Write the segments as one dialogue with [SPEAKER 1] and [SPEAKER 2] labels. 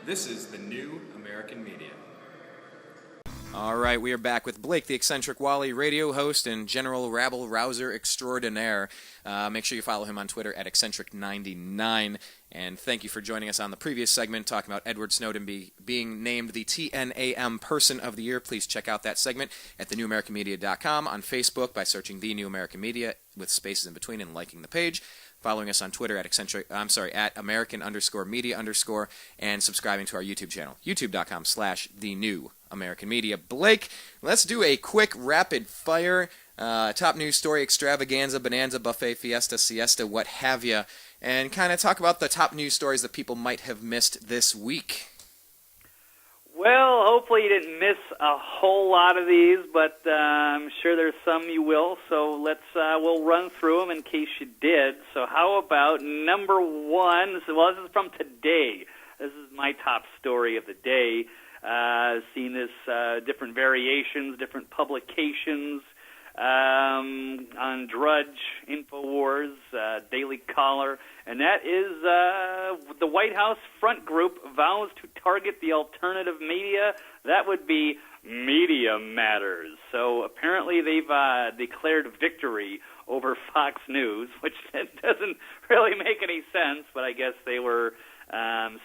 [SPEAKER 1] This is the new American media.
[SPEAKER 2] All right, we are back with Blake, the eccentric Walley, radio host and general rabble-rouser extraordinaire. Make sure you follow him on Twitter at eccentric99. And thank you for joining us on the previous segment talking about Edward Snowden being named the TNAM Person of the Year. Please check out that segment at thenewamericanmedia.com, on Facebook by searching The New American Media with spaces in between and liking the page. Following us on Twitter at American_media_, and subscribing to our YouTube channel, youtube.com/The New American Media. Blake, let's do a quick rapid fire top news story extravaganza, bonanza, buffet, fiesta, siesta, what have you, and kind of talk about the top news stories that people might have missed this week.
[SPEAKER 3] Well, hopefully you didn't miss a whole lot of these, but I'm sure there's some you will. So we'll run through them in case you did. So how about number one? This is from today. This is my top story of the day. Seen this different variations, different publications on Drudge, InfoWars, Daily Caller, and that is the White House front group vows to target the alternative media. That would be Media Matters. So apparently they've declared victory over Fox News, which doesn't really make any sense, but I guess they were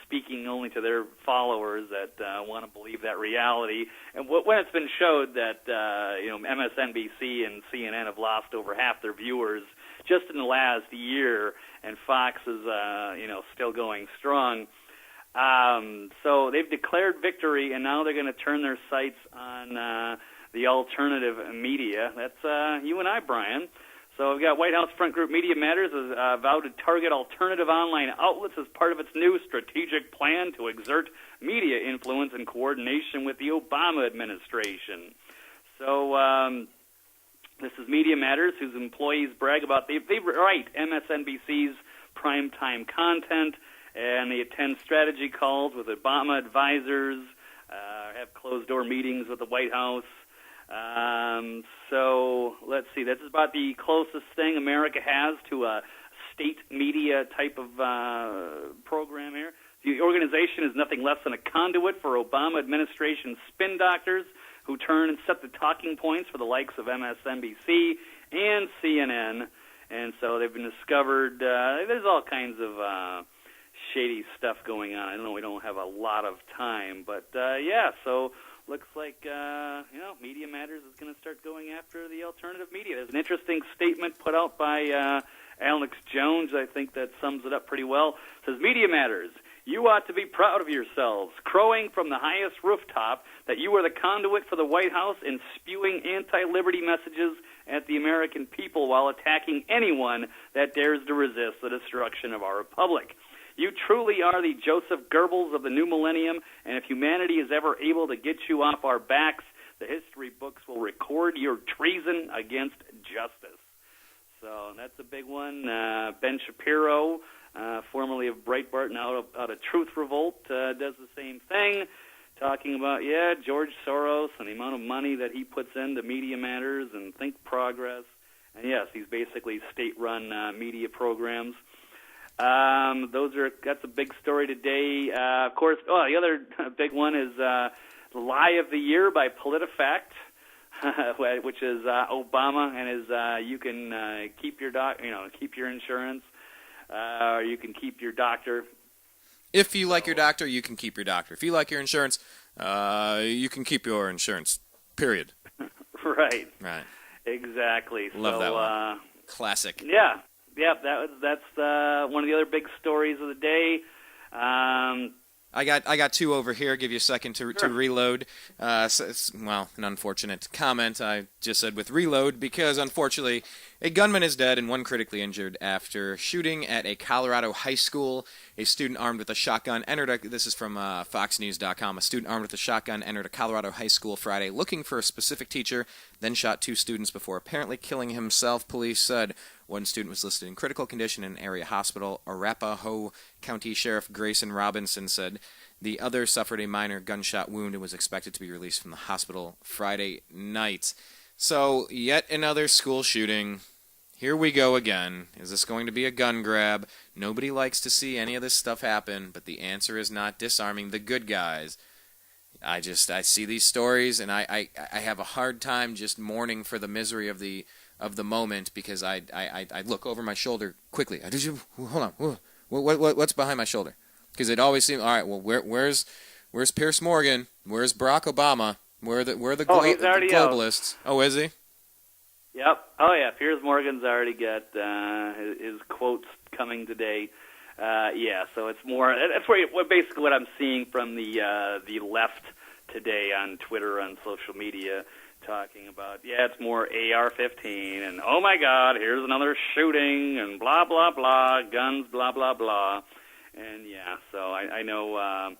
[SPEAKER 3] speaking only to their followers that want to believe that reality. And when it's been showed that MSNBC and CNN have lost over half their viewers just in the last year, and Fox is still going strong. So they've declared victory, and now they're going to turn their sights on the alternative media. That's you and I, Brian. So we've got White House front group Media Matters has vowed to target alternative online outlets as part of its new strategic plan to exert media influence in coordination with the Obama administration. So this is Media Matters, whose employees brag about they write MSNBC's primetime content, and they attend strategy calls with Obama advisors, have closed-door meetings with the White House. So let's see. This is about the closest thing America has to a state media type of program here. The organization is nothing less than a conduit for Obama administration spin doctors who turn and set the talking points for the likes of MSNBC and CNN. And so they've been discovered. There's all kinds of shady stuff going on. I know we don't have a lot of time, but so looks like Media Matters is going to start going after the alternative media. There's an interesting statement put out by Alex Jones, I think, that sums it up pretty well. It says, Media Matters, you ought to be proud of yourselves, crowing from the highest rooftop that you are the conduit for the White House and spewing anti-liberty messages at the American people while attacking anyone that dares to resist the destruction of our republic. You truly are the Joseph Goebbels of the new millennium, and if humanity is ever able to get you off our backs, the history books will record your treason against justice. So that's a big one. Ben Shapiro, formerly of Breitbart, now out of Truth Revolt, does the same thing, talking about, George Soros and the amount of money that he puts into Media Matters and Think Progress. And yes, he's basically state-run media programs. That's a big story today. Of course, the other big one is the Lie of the Year by PolitiFact, which is Obama and his you can keep your keep your insurance, or you can keep your doctor.
[SPEAKER 2] If you like your doctor, you can keep your doctor. If you like your insurance, you can keep your insurance. Period.
[SPEAKER 3] Right.
[SPEAKER 2] Exactly.
[SPEAKER 3] Exactly.
[SPEAKER 2] Love that one. Classic.
[SPEAKER 3] Yeah. Yeah, that's one of the other big stories of the day.
[SPEAKER 2] I got two over here. Give you a second to reload. An unfortunate comment I just said with reload because unfortunately a gunman is dead and one critically injured after shooting at a Colorado high school. A student armed with a shotgun this is from FoxNews.com. A student armed with a shotgun entered a Colorado high school Friday looking for a specific teacher, then shot two students before apparently killing himself, police said. One student was listed in critical condition in an area hospital. Arapahoe County Sheriff Grayson Robinson said the other suffered a minor gunshot wound and was expected to be released from the hospital Friday night. So, yet another school shooting. here we go again. Is this going to be a gun grab? Nobody likes to see any of this stuff happen, but the answer is not disarming the good guys. I see these stories, and I have a hard time just mourning for the misery of the moment, because I look over my shoulder quickly. Hold on. What's behind my shoulder? Because it always seems, all right, well, where's Pierce Morgan? Where's Barack Obama? Where are the globalists? Out. Oh, is he?
[SPEAKER 3] Yep. Oh, yeah. Piers Morgan's already got his quotes coming today. So it's more. That's basically what I'm seeing from the left today on Twitter, on social media, talking about. Yeah, it's more AR-15 and oh my God, here's another shooting and blah blah blah, guns, blah blah blah, and yeah. So I know.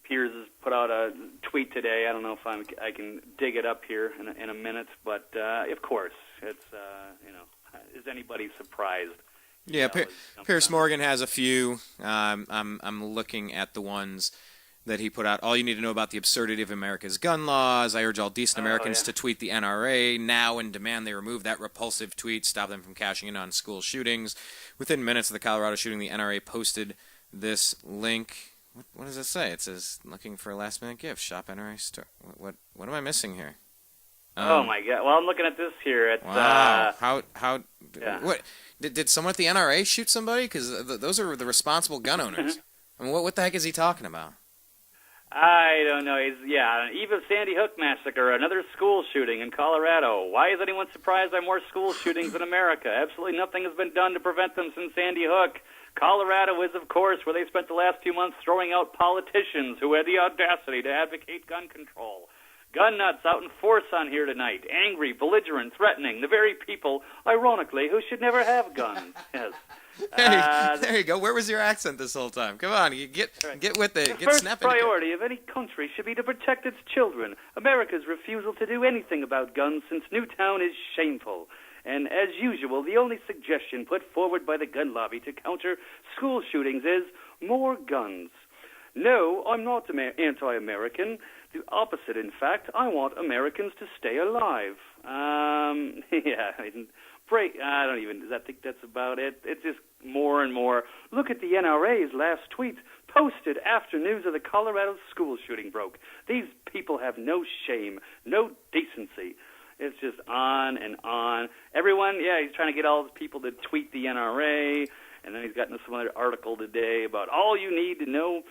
[SPEAKER 3] Piers has put out a tweet today. I don't know if I can dig it up here in a minute, but of course, it's is anybody surprised?
[SPEAKER 2] Yeah, Pierce Morgan has a few. I'm looking at the ones that he put out. All you need to know about the absurdity of America's gun laws. I urge all decent Americans to tweet the NRA now and demand they remove that repulsive tweet, stop them from cashing in on school shootings. Within minutes of the Colorado shooting, the NRA posted this link. What does it say? It says, looking for a last-minute gift, shop NRA store. What am I missing here?
[SPEAKER 3] Oh, my God. Well, I'm looking at this here. It's,
[SPEAKER 2] wow. What? Did someone at the NRA shoot somebody? Because those are the responsible gun owners. I mean, what the heck is he talking about?
[SPEAKER 3] I don't know. Eve of Sandy Hook massacre, another school shooting in Colorado. Why is anyone surprised by more school shootings in America? Absolutely nothing has been done to prevent them since Sandy Hook. Colorado is, of course, where they spent the last few months throwing out politicians who had the audacity to advocate gun control. Gun nuts out in force on here tonight, angry, belligerent, threatening, the very people, ironically, who should never have guns. Yes.
[SPEAKER 2] There you go. Where was your accent this whole time? Come on, get with it.
[SPEAKER 3] The first priority of any country should be to protect its children. America's refusal to do anything about guns since Newtown is shameful. And as usual, the only suggestion put forward by the gun lobby to counter school shootings is more guns. No, I'm not anti-American. The opposite, in fact. I want Americans to stay alive. I think that's about it. It's just more and more. Look at the NRA's last tweet, posted after news of the Colorado school shooting broke. These people have no shame, no decency. It's just on and on. Everyone, he's trying to get all the people to tweet the NRA, and then he's got into some other article today about all you need to know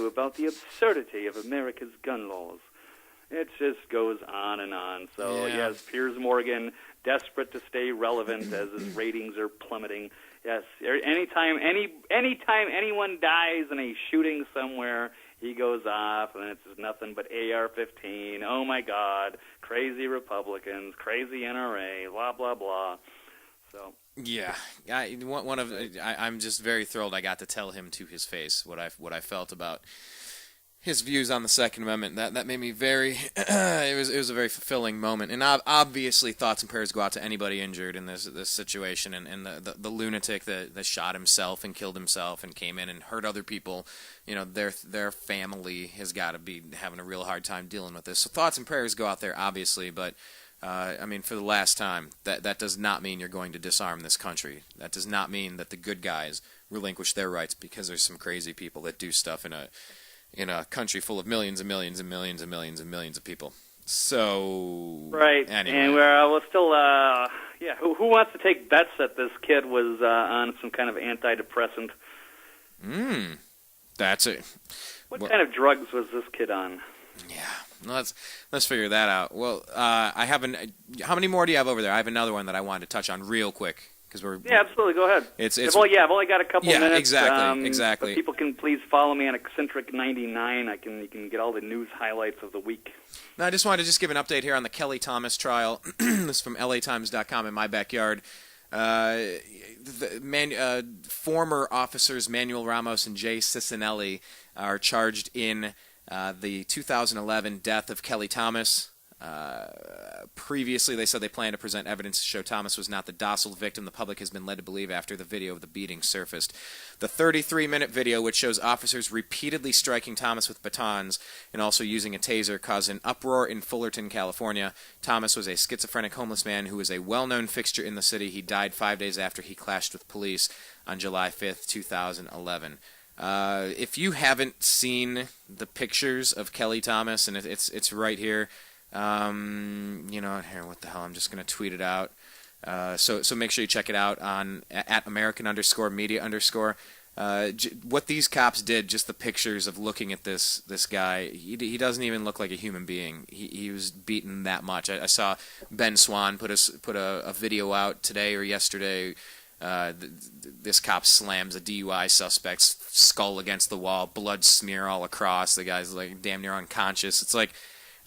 [SPEAKER 3] about the absurdity of America's gun laws. It just goes on and on. So, yes, Piers Morgan, desperate to stay relevant as his ratings are plummeting. Yes, anytime anyone dies in a shooting somewhere, he goes off, and it's just nothing but AR-15. Oh, my God, crazy Republicans, crazy NRA, blah, blah, blah. So.
[SPEAKER 2] Yeah, I'm just very thrilled I got to tell him to his face what I felt about his views on the Second Amendment. That made me very. It was a very fulfilling moment, and obviously thoughts and prayers go out to anybody injured in this situation, and the lunatic that shot himself and killed himself and came in and hurt other people. You know, their family has got to be having a real hard time dealing with this. So thoughts and prayers go out there, obviously, but. For the last time, that does not mean you're going to disarm this country. That does not mean that the good guys relinquish their rights because there's some crazy people that do stuff in a country full of millions and millions and millions and millions and millions of people. So
[SPEAKER 3] right,
[SPEAKER 2] anyway.
[SPEAKER 3] And we're still who wants to take bets that this kid was on some kind of antidepressant?
[SPEAKER 2] That's it.
[SPEAKER 3] What kind of drugs was this kid on?
[SPEAKER 2] Yeah, let's figure that out. Well, I have how many more do you have over there? I have another one that I wanted to touch on real quick because we're.
[SPEAKER 3] Yeah, absolutely. Go ahead.
[SPEAKER 2] I've
[SPEAKER 3] only got a couple minutes.
[SPEAKER 2] Exactly.
[SPEAKER 3] But people can please follow me on Eccentric99. You can get all the news highlights of the week.
[SPEAKER 2] No, I just wanted to give an update here on the Kelly Thomas trial. This is from LATimes.com in my backyard. Former officers Manuel Ramos and Jay Cicinelli are charged in the 2011 death of Kelly Thomas. Previously, they said they plan to present evidence to show Thomas was not the docile victim the public has been led to believe after the video of the beating surfaced. The 33-minute video, which shows officers repeatedly striking Thomas with batons and also using a taser, caused an uproar in Fullerton, California. Thomas was a schizophrenic homeless man who was a well-known fixture in the city. He died 5 days after he clashed with police on July 5th, 2011. If you haven't seen the pictures of Kelly Thomas, and it's right here. Here, what the hell? I'm just going to tweet it out. So make sure you check it out on at American_media_. What these cops did, just the pictures of looking at this guy, he doesn't even look like a human being. He was beaten that much. I saw Ben Swan put a video out today or yesterday. This cop slams a DUI suspect's skull against the wall, blood smear all across. The guy's like damn near unconscious. It's like,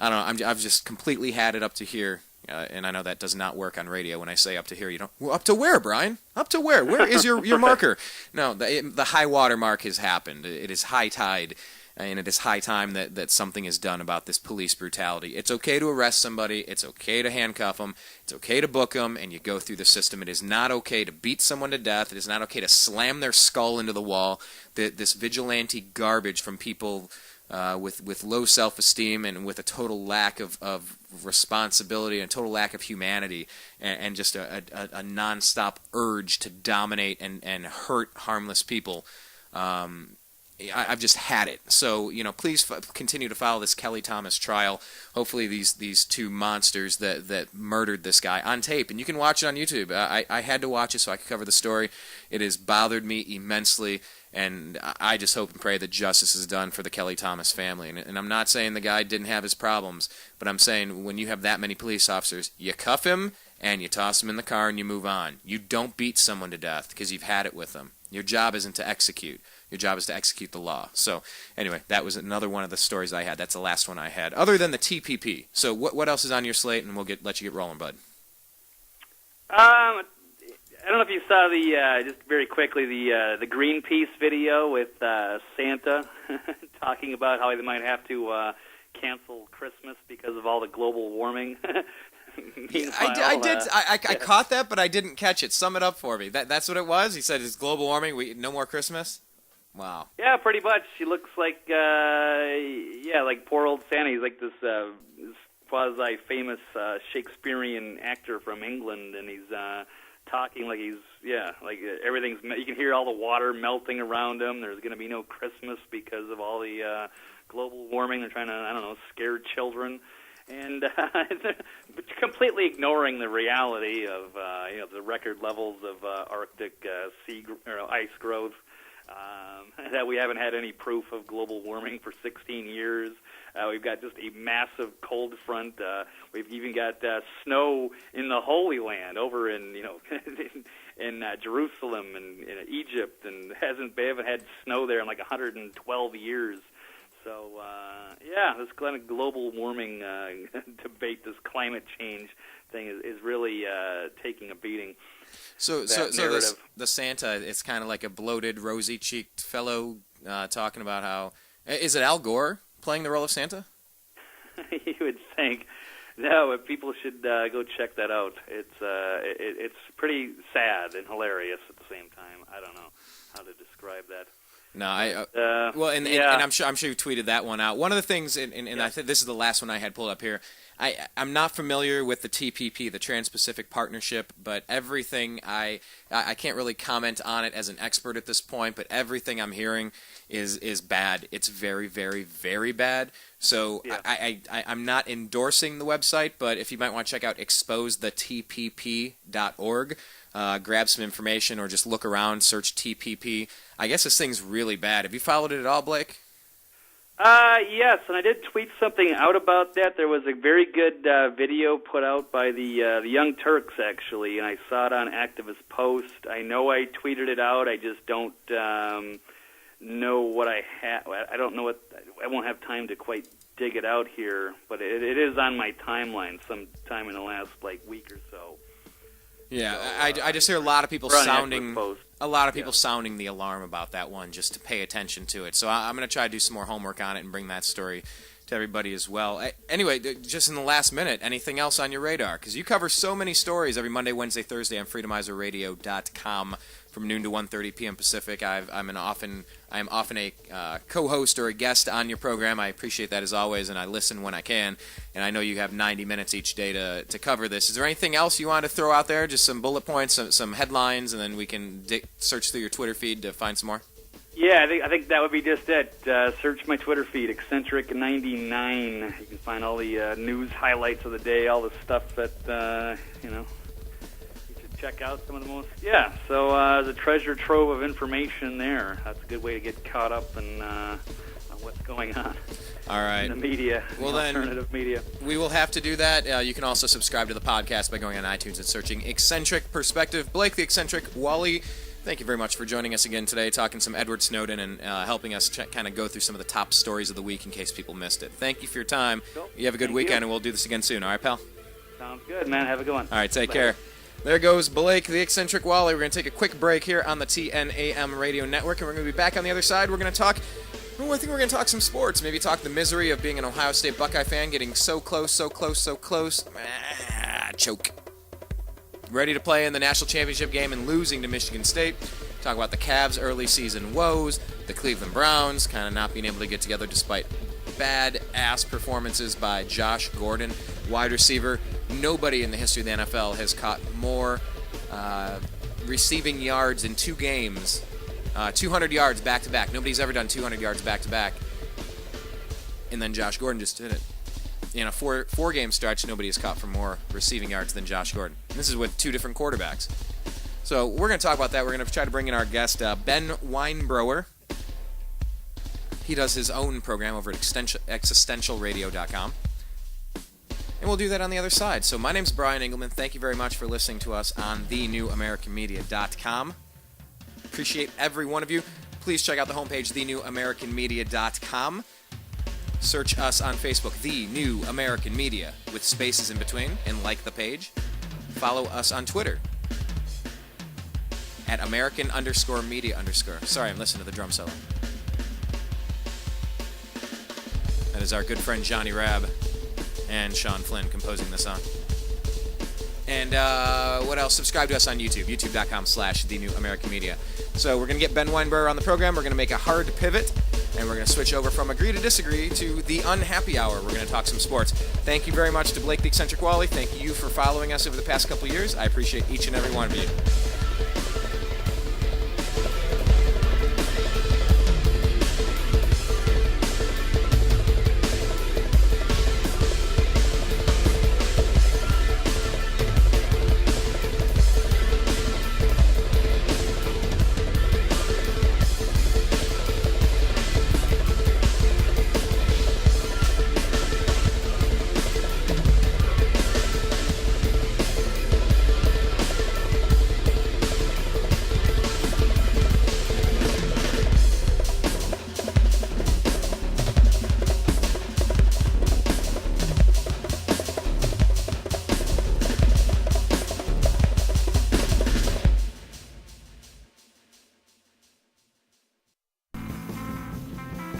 [SPEAKER 2] I don't know. I've just completely had it up to here, and I know that does not work on radio. When I say up to here, you don't. Well, up to where, Brian? Up to where? Where is your marker? No, the high water mark has happened. It is high tide, and it is high time that something is done about this police brutality. It's okay to arrest somebody. It's okay to handcuff them. It's okay to book them, and you go through the system. It is not okay to beat someone to death. It is not okay to slam their skull into the wall. This vigilante garbage from people with low self-esteem and with a total lack of responsibility and a total lack of humanity and just a nonstop urge to dominate and hurt harmless people. I've just had it. So, please continue to follow this Kelly Thomas trial. Hopefully these two monsters that murdered this guy on tape, and you can watch it on YouTube. I had to watch it so I could cover the story. It has bothered me immensely, and I just hope and pray that justice is done for the Kelly Thomas family. And I'm not saying the guy didn't have his problems, but I'm saying when you have that many police officers, you cuff him and you toss him in the car and you move on. You don't beat someone to death because you've had it with them. Your job isn't to execute. Your job is to execute the law. So, anyway, that was another one of the stories I had. That's the last one I had, other than the TPP. So, what else is on your slate, and we'll let you get rolling, bud.
[SPEAKER 3] I don't know if you saw just very quickly, the Greenpeace video with Santa talking about how they might have to cancel Christmas because of all the global warming.
[SPEAKER 2] I caught that, but I didn't catch it. Sum it up for me. That's what it was? He said it's global warming, no more Christmas? Wow.
[SPEAKER 3] Yeah, pretty much. He looks like, like poor old Santa. He's like this quasi-famous Shakespearean actor from England, and he's talking like everything's. You can hear all the water melting around him. There's going to be no Christmas because of all the global warming. They're trying to, scare children. And completely ignoring the reality of the record levels of Arctic ice growth, that we haven't had any proof of global warming for 16 years. We've got just a massive cold front. We've even got snow in the Holy Land over in in Jerusalem and in Egypt, and they haven't had snow there in like 112 years. So, this kind of global warming debate, this climate change thing is really taking a beating.
[SPEAKER 2] So the Santa, it's kind of like a bloated, rosy-cheeked fellow talking about how... Is it Al Gore playing the role of Santa?
[SPEAKER 3] You would think. No, but people should go check that out. It's pretty sad and hilarious at the same time. I don't know how to describe that.
[SPEAKER 2] No, and I'm sure you tweeted that one out. One of the things, and I think this is the last one I had pulled up here. I'm not familiar with the TPP, the Trans-Pacific Partnership, but everything I can't really comment on it as an expert at this point. But everything I'm hearing is bad. It's very, very, very bad. So I'm not endorsing the website, but if you might want to check out exposethetpp.org. Grab some information or just look around, search TPP. I guess this thing's really bad. Have you followed it at all, Blake?
[SPEAKER 3] Yes, and I did tweet something out about that. There was a very good video put out by the Young Turks, actually, and I saw it on Activist Post. I know I tweeted it out. I just don't know what I have. I don't know what. I won't have time to quite dig it out here, but it is on my timeline sometime in the last week or so.
[SPEAKER 2] Yeah, so, I just hear a lot of people sounding the alarm about that one, just to pay attention to it. So I'm going to try to do some more homework on it and bring that story to everybody as well. Anyway, just in the last minute, anything else on your radar? Because you cover so many stories every Monday, Wednesday, Thursday on freedomizerradio.com from noon to 1:30 p.m. Pacific. I am often a co-host or a guest on your program. I appreciate that as always, and I listen when I can. And I know you have 90 minutes each day to cover this. Is there anything else you want to throw out there? Just some bullet points, some headlines, and then we can search through your Twitter feed to find some more?
[SPEAKER 3] Yeah, I think that would be just it. Search my Twitter feed, Eccentric99. You can find all the news highlights of the day, all the stuff that, you should check out some of the most... Yeah, so there's a treasure trove of information there. That's a good way to get caught up in what's going on.
[SPEAKER 2] All right.
[SPEAKER 3] In the media,
[SPEAKER 2] well,
[SPEAKER 3] alternative media.
[SPEAKER 2] We will have to do that. You can also subscribe to the podcast by going on iTunes and searching Eccentric Perspective. Blake the Eccentric Walley, thank you very much for joining us again today, talking some Edward Snowden and helping us kind of go through some of the top stories of the week in case people missed it. Thank you for your time. Cool. You have a good weekend, and we'll do this again soon. All right, pal?
[SPEAKER 3] Sounds good, man. Have a good one.
[SPEAKER 2] All right, take care. There goes Blake, the Eccentric Walley. We're going to take a quick break here on the TNAM Radio Network, and we're going to be back on the other side. We're going to talk... Well, I think we're going to talk some sports. Maybe talk the misery of being an Ohio State Buckeye fan, getting so close. Choke. Ready to play in the national championship game and losing to Michigan State. Talk about the Cavs' early season woes, the Cleveland Browns kind of not being able to get together despite bad-ass performances by Josh Gordon, wide receiver. Nobody in the history of the NFL has caught more receiving yards in 2 games. 200 yards back-to-back. Nobody's ever done 200 yards back-to-back. And then Josh Gordon just did it. In a four-game stretch, nobody has caught for more receiving yards than Josh Gordon. And this is with 2 different quarterbacks. So we're going to talk about that. We're going to try to bring in our guest, Ben Weinbrower. He does his own program over at existentialradio.com. And we'll do that on the other side. So my name's Brian Engelman. Thank you very much for listening to us on thenewamericanmedia.com. Appreciate every one of you. Please check out the homepage, thenewamericanmedia.com. Search us on Facebook, The New American Media, with spaces in between, and like the page. Follow us on Twitter, at American_media_. Sorry, I'm listening to the drum solo. That is our good friend Johnny Rabb and Sean Flynn composing the song. And what else? Subscribe to us on YouTube, youtube.com/thenewamericanmedia. So we're going to get Ben Weinbrower on the program. We're going to make a hard pivot, and we're going to switch over from agree to disagree to the unhappy hour. We're going to talk some sports. Thank you very much to Blake the Eccentric Walley. Thank you for following us over the past couple of years. I appreciate each and every one of you.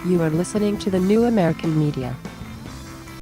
[SPEAKER 4] You are listening to the New American Media.